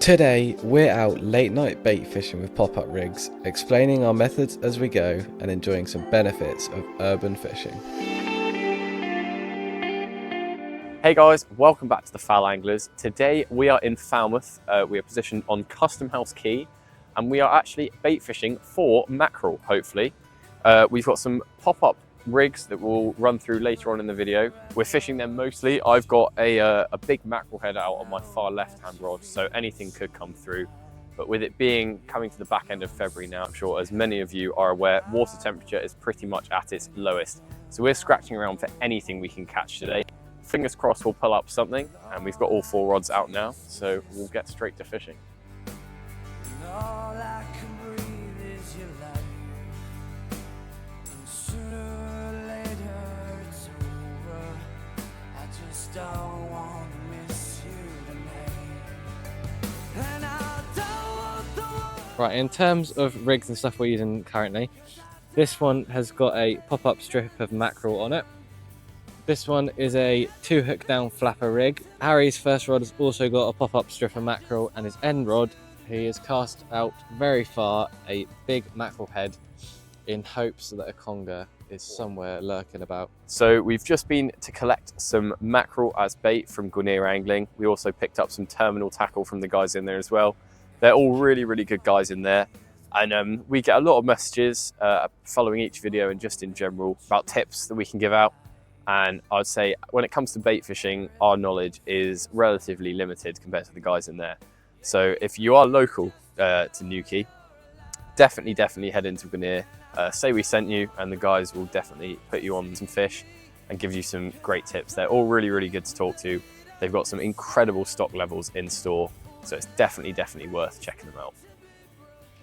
Today, we're out late night bait fishing with pop-up rigs, explaining our methods as we go and enjoying some benefits of urban fishing. Hey guys, welcome back to the Foul Anglers. Today we are in Falmouth. We are positioned on Custom House Quay and we are actually bait fishing for mackerel, hopefully. We've got some pop-up rigs that we'll run through later on in the video. We're fishing them mostly. I've got a big mackerel head out on my far left-hand rod, so anything could come through. But with it being coming to the back end of February now, I'm sure as many of you are aware, water temperature is pretty much at its lowest. So we're scratching around for anything we can catch today. Fingers crossed we'll pull up something, and we've got all 4 rods out now, so we'll get straight to fishing. Right, in terms of rigs and stuff we're using currently, this one has got a pop-up strip of mackerel on it. This one is a 2-hook down flapper rig. Harry's first rod has also got a pop-up strip of mackerel, and his end rod, he has cast out very far a big mackerel head in hopes that a conger is somewhere lurking about. So we've just been to collect some mackerel as bait from Gwinear Angling. We also picked up some terminal tackle from the guys in there as well. They're all really, really good guys in there. And we get a lot of messages following each video and just in general about tips that we can give out. And I'd say when it comes to bait fishing, our knowledge is relatively limited compared to the guys in there. So if you are local to Newquay, definitely head into Gwinear. Say we sent you, and the guys will definitely put you on some fish and give you some great tips. They're all really, really good to talk to. They've got some incredible stock levels in store, so it's definitely worth checking them out.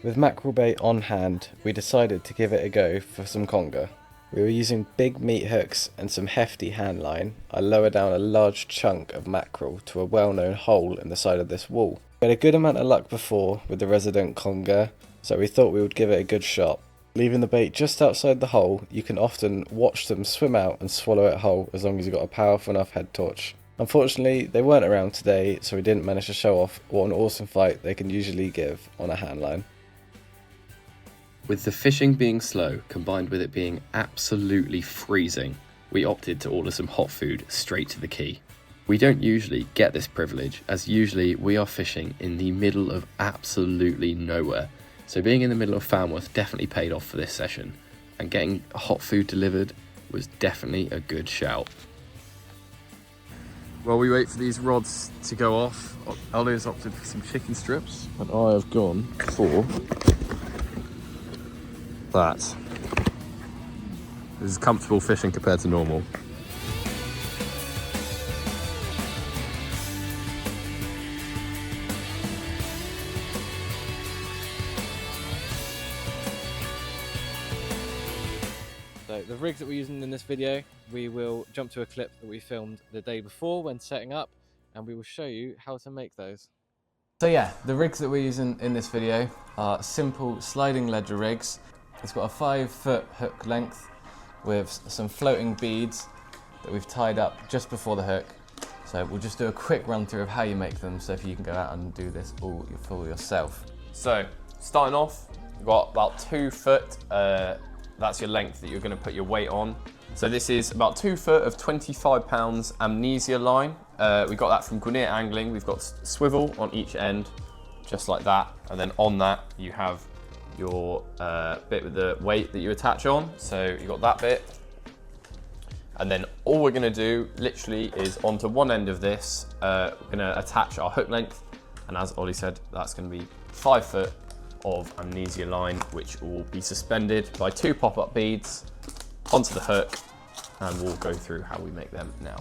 With mackerel bait on hand, we decided to give it a go for some conger. We were using big meat hooks and some hefty hand line. I lowered down a large chunk of mackerel to a well-known hole in the side of this wall. We had a good amount of luck before with the resident conger, so we thought we would give it a good shot. Leaving the bait just outside the hole, you can often watch them swim out and swallow it whole as long as you've got a powerful enough head torch. Unfortunately, they weren't around today, so we didn't manage to show off what an awesome fight they can usually give on a hand line. With the fishing being slow, combined with it being absolutely freezing, we opted to order some hot food straight to the quay. We don't usually get this privilege, as usually we are fishing in the middle of absolutely nowhere. So being in the middle of Falmouth definitely paid off for this session, and getting hot food delivered was definitely a good shout. While we wait for these rods to go off, Ollie has opted for some chicken strips, and I have gone for that. This is comfortable fishing compared to normal. So the rigs that we're using in this video, we will jump to a clip that we filmed the day before when setting up, and we will show you how to make those. So yeah, the rigs that we're using in this video are simple sliding ledger rigs. It's got a 5-foot hook length with some floating beads that we've tied up just before the hook. So we'll just do a quick run through of how you make them, so if you can go out and do this all for yourself. So starting off, you've got about 2 foot, that's your length that you're going to put your weight on. So this is about 2 foot of 25 pounds amnesia line. We got that from Gwinear Angling. We've got swivel on each end, just like that. And then on that, you have your bit with the weight that you attach on. So you got that bit. And then all we're gonna do literally is onto one end of this, we're gonna attach our hook length. And as Ollie said, that's gonna be 5 foot of amnesia line, which will be suspended by 2 pop-up beads onto the hook, and we'll go through how we make them now.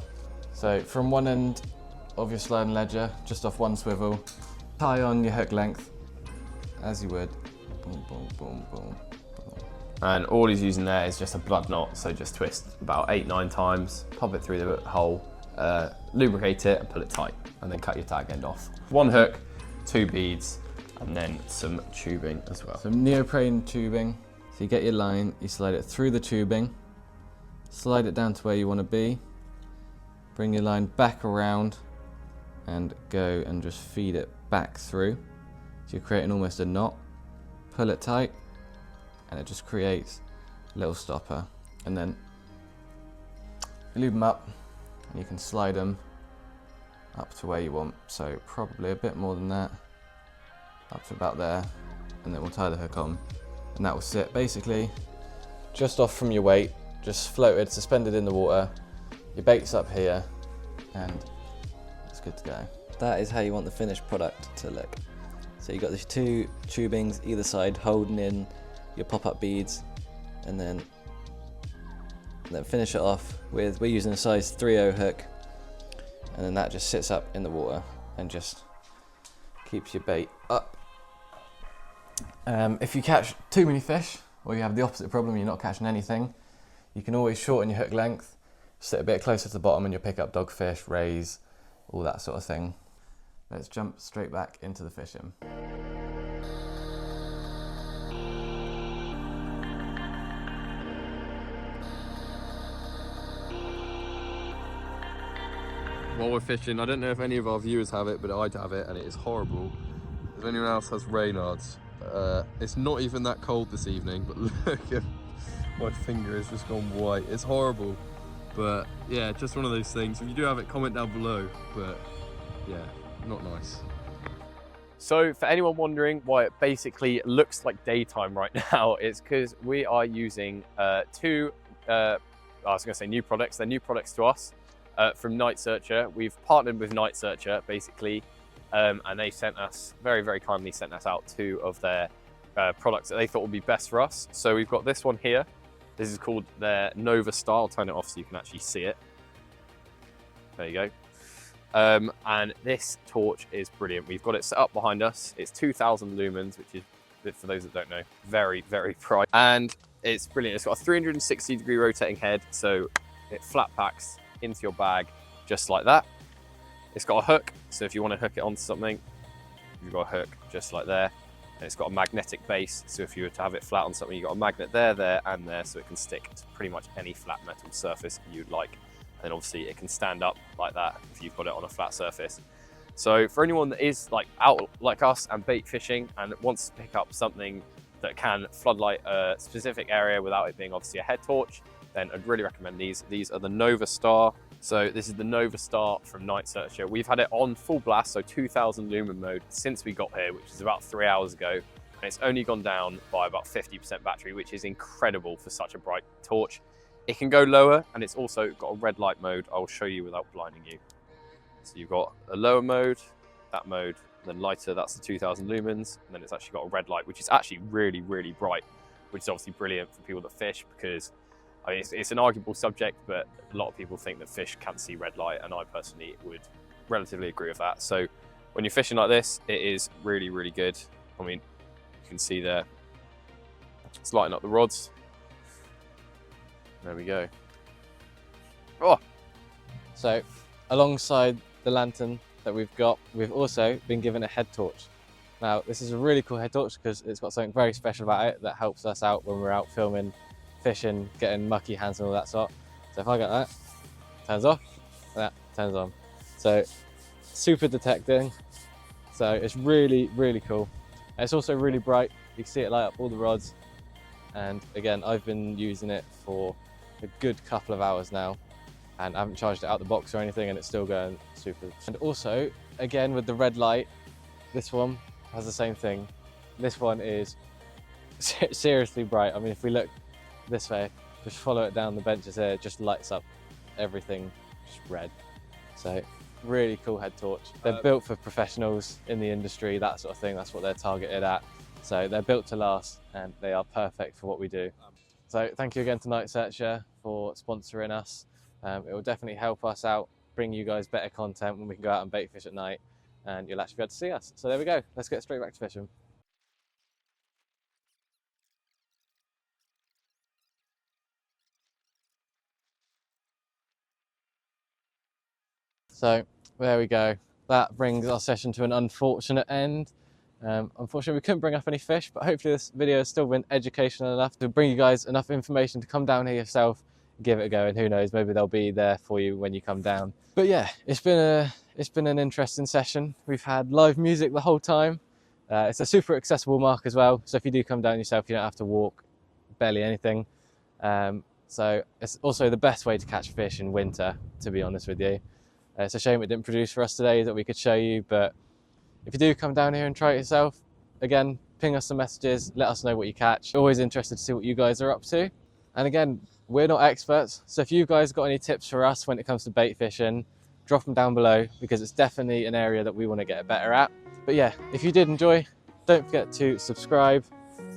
So from one end of your sliding ledger, just off one swivel, tie on your hook length as you would. Boom, boom, boom, boom, boom. And all he's using there is just a blood knot, so just twist about 8-9 times, pop it through the hole, lubricate it and pull it tight, and then cut your tag end off. 1 hook, 2 beads, and then some tubing as well. Some neoprene tubing. So you get your line, you slide it through the tubing, slide it down to where you want to be, bring your line back around and go and just feed it back through. So you're creating almost a knot. Pull it tight, and it just creates a little stopper. And then you lube them up, and you can slide them up to where you want. So probably a bit more than that, up to about there, and then we'll tie the hook on, and that will sit basically just off from your weight, just floated, suspended in the water. Your bait's up here, and it's good to go. That is how you want the finished product to look. So you've got these two tubings either side holding in your pop-up beads, and then finish it off with, we're using a size 3/0 hook, and then that just sits up in the water and just keeps your bait up. If you catch too many fish, or you have the opposite problem, you're not catching anything, you can always shorten your hook length, sit a bit closer to the bottom, and you'll pick up dogfish, rays, all that sort of thing. Let's jump straight back into the fishing. While we're fishing, I don't know if any of our viewers have it, but I'd have it, and it is horrible. If anyone else has Reynards, it's not even that cold this evening, but look at my finger has just gone white. It's horrible, but yeah, just one of those things. If you do have it, comment down below, but yeah, not nice. So for anyone wondering why it basically looks like daytime right now, it's because we are using two, I was gonna say new products, they're new products to us, from Nightsearcher. We've partnered with Nightsearcher basically, and they sent us, very, very kindly sent us out two of their products that they thought would be best for us. So we've got this one here. This is called their Nova Star. I'll turn it off so you can actually see it. There you go. And this torch is brilliant. We've got it set up behind us. It's 2000 lumens, which is, for those that don't know, very, very bright. And it's brilliant. It's got a 360-degree rotating head, so it flat packs into your bag just like that. It's got a hook, so if you want to hook it onto something, you've got a hook just like there. And it's got a magnetic base, so if you were to have it flat on something, you've got a magnet there, there, and there, so it can stick to pretty much any flat metal surface you'd like. And obviously it can stand up like that if you've got it on a flat surface. So for anyone that is like out like us and bait fishing and wants to pick up something that can floodlight a specific area without it being obviously a head torch, then I'd really recommend these. These are the Nova Star. So this is the Nova Star from Nightsearcher. We've had it on full blast, so 2000 lumen mode, since we got here, which is about 3 hours ago. And it's only gone down by about 50% battery, which is incredible for such a bright torch. It can go lower, and it's also got a red light mode I'll show you without blinding you. So you've got a lower mode, that mode, and then lighter, that's the 2000 lumens, and then it's actually got a red light, which is actually really, really bright, which is obviously brilliant for people that fish, because I mean, it's an arguable subject, but a lot of people think that fish can't see red light, and I personally would relatively agree with that. So when you're fishing like this, it is really, really good. I mean, you can see there, it's lighting up the rods. There we go. Oh! So alongside the lantern that we've got, we've also been given a head torch. Now this is a really cool head torch because it's got something very special about it that helps us out when we're out filming, fishing, getting mucky hands and all that sort. So if I get that, turns off, that turns on. So super detecting. So it's really, really cool. And it's also really bright. You can see it light up all the rods. And again, I've been using it for a good couple of hours now, and I haven't charged it out the box or anything, and it's still going super. And also, again, with the red light, this one has the same thing. This one is seriously bright. I mean, if we look this way, just follow it down the benches here, it just lights up everything just red. So really cool head torch. They're built for professionals in the industry, that sort of thing. That's what they're targeted at. So they're built to last, and they are perfect for what we do. So thank you again to Nightsearcher for sponsoring us. It will definitely help us out, bring you guys better content when we can go out and bait fish at night, and you'll actually be able to see us. So there we go. Let's get straight back to fishing. So there we go. That brings our session to an unfortunate end. Unfortunately, we couldn't bring up any fish, but hopefully this video has still been educational enough to bring you guys enough information to come down here yourself, give it a go, and who knows, maybe they'll be there for you when you come down. But yeah, it's been It's been an interesting session. We've had live music the whole time. It's a super accessible mark as well, so if you do come down yourself, you don't have to walk barely anything. So it's also the best way to catch fish in winter, to be honest with you. It's a shame it didn't produce for us today that we could show you, but if you do come down here and try it yourself, again, ping us some messages, let us know what you catch. Always interested to see what you guys are up to. And again, we're not experts, so if you guys got any tips for us when it comes to bait fishing, drop them down below, because it's definitely an area that we want to get better at. But yeah, if you did enjoy, don't forget to subscribe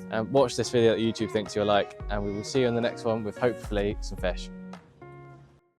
and watch this video that YouTube thinks you'll like, and we will see you in the next one with hopefully some fish.